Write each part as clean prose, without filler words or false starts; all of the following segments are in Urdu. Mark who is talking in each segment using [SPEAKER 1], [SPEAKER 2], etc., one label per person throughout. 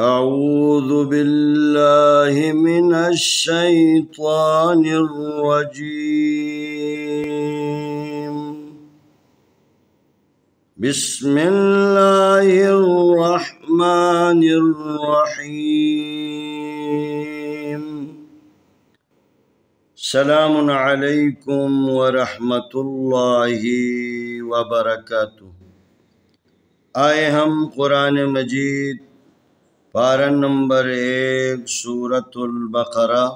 [SPEAKER 1] أعوذ بالله من الشيطان الرجيم. بسم الله الرحمن الرحيم. السلام عليكم ورحمة الله وبركاته. آئے ہم قرآن مجید پارہ نمبر 1 سورۃ البقرہ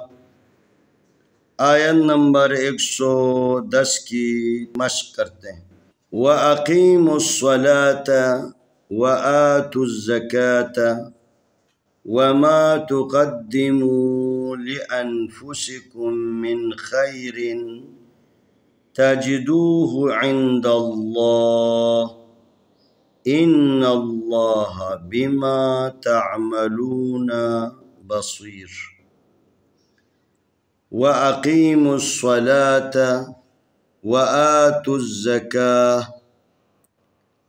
[SPEAKER 1] آیت نمبر 110 کی مشق کرتے ہیں۔ وَأَقِيمُوا الصَّلَاةَ وَآتُوا الزَّكَاةَ وَمَا تُقَدِّمُوا لِأَنفُسِكُم مِّنْ خَيْرٍ تَجِدُوهُ عِندَ اللَّهِ إِنَّ اللَّهَ بِمَا تَعْمَلُونَ بَصِيرٌ. وَأَقِيمُوا الصَّلَاةَ وَآتُوا الزَّكَاةَ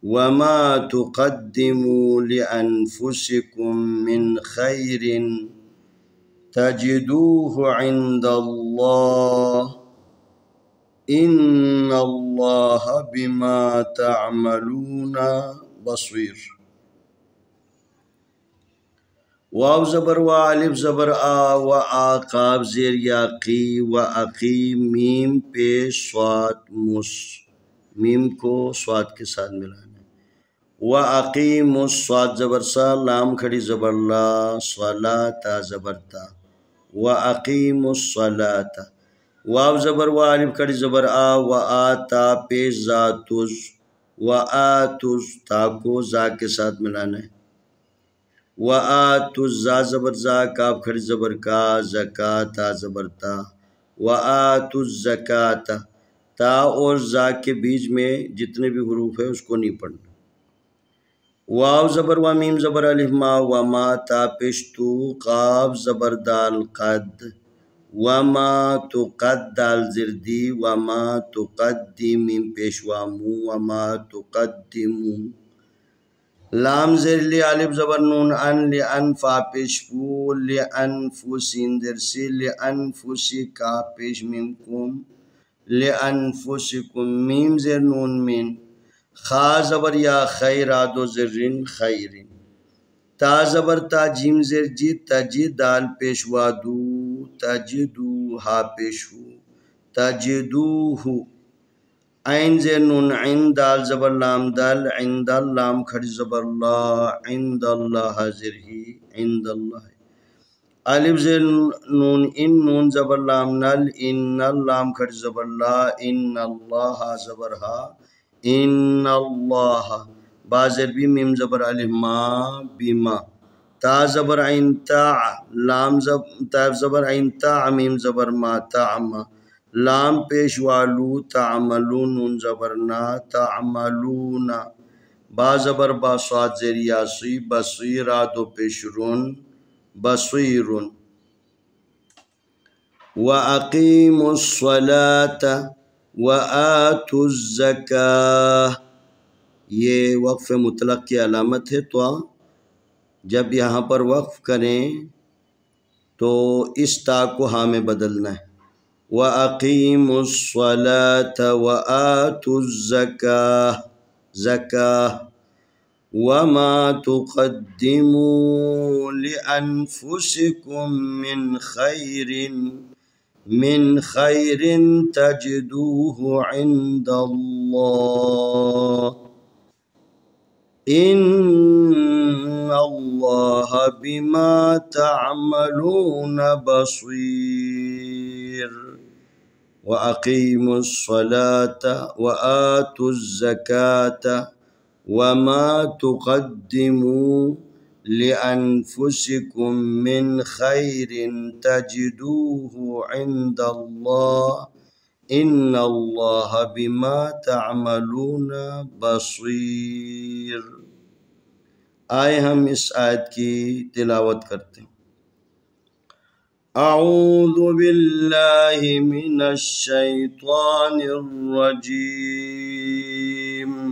[SPEAKER 1] وَمَا تُقَدِّمُوا لِأَنفُسِكُم مِّنْ خَيْرٍ تَجِدُوهُ عِندَ اللَّهِ إِنَّ اللَّهَ بِمَا تَعْمَلُونَ بَصِيرٌ. واو زبر وا، الف زبر آ، و آ قاف زیر یا قی، و عقیم میم پیش صاد مس، میم کو صاد کے ساتھ ملانا. و عقیم صاد زبر سا، لام کھڑی زبر لا، صلاتا زبر تا، و عقیم الصلاۃ. واو زبر وا، الف کھڑی زبر آ، و آ تا پیش ذاتز، و آتز تا کو زا کے ساتھ ملانا ہے. وآتوا الزا زبر زا، کاف کھڑی زبر کا، زکاتا زبر تا، وآتوا الزکاۃ. تا اور زا کے بیچ میں جتنے بھی حروف ہیں اس کو نہیں پڑھنا. واو زبر وا، میم زبر الف ما، وما تا پیش تو، قاف زبر دال قد، وما تقد دال زردی، وما تقدم میم پیش وامو، وما تقدمو. لام زیر لی، الف زبر نون ان، لئن فا پیش فو، لئنفسین در سی، لئنفسی کا پیش میم کم، لئنفسکم میم زیر نون مین. خا زبر یا، خیر آدو زرین خیرین. تا زبر تا، جیم زیر جی، تجی دال پیش وادو، تجدو ہا پیش ہو، تجدوہو. عین زیر نون عین، دال زبر لام دال، عند اللام کھڑی زبر لا، عند اللہ زیر ہی، عند اللہ. الف زیر نون ان، نون زبر لام نل، ان اللام کھڑی زبر لا، ان اللہ زبر ہا، ان اللہ. با زیر بی، میم زبر الف ما، بیما. تا زبر عین تا، لام تا زبر عین تا، میم زبر ما، تعما. لام پیش والو، تعملون نون زبر نا، تعملون. با زبر با صاد زیر یاسی، بصیرا دو پیش رون، بصیرون. وَأَقِيمُوا الصَّلَاةَ وَآتُوا الزَّكَاةَ. یہ وقف مطلق کی علامت ہے. تو جب یہاں پر وقف کریں تو اس تا کو ہاں میں بدلنا ہے. وَأَقِيمُوا الصَّلَاةَ وَآتُوا الزَّكَاةَ، زکاة. وَمَا تُقَدِّمُوا لِأَنفُسِكُم من خَيْرٍ تَجِدُوهُ عِندَ اللَّهِ إِنَّ اللَّهَ بِمَا تَعْمَلُونَ بَصِيرٌ. وَأَقِيمُوا الصَّلَاةَ وَآتُوا الزَّكَاةَ وَمَا تُقَدِّمُوا لِأَنفُسِكُم مِّنْ خَيْرٍ تَجِدُوهُ عِندَ اللَّهِ إِنَّ اللَّهَ بِمَا تَعْمَلُونَ بَصِيرٌ. آئے ہم اس آیت کی تلاوت کرتے ہیں. اعوذ باللہ من الشیطان الرجیم.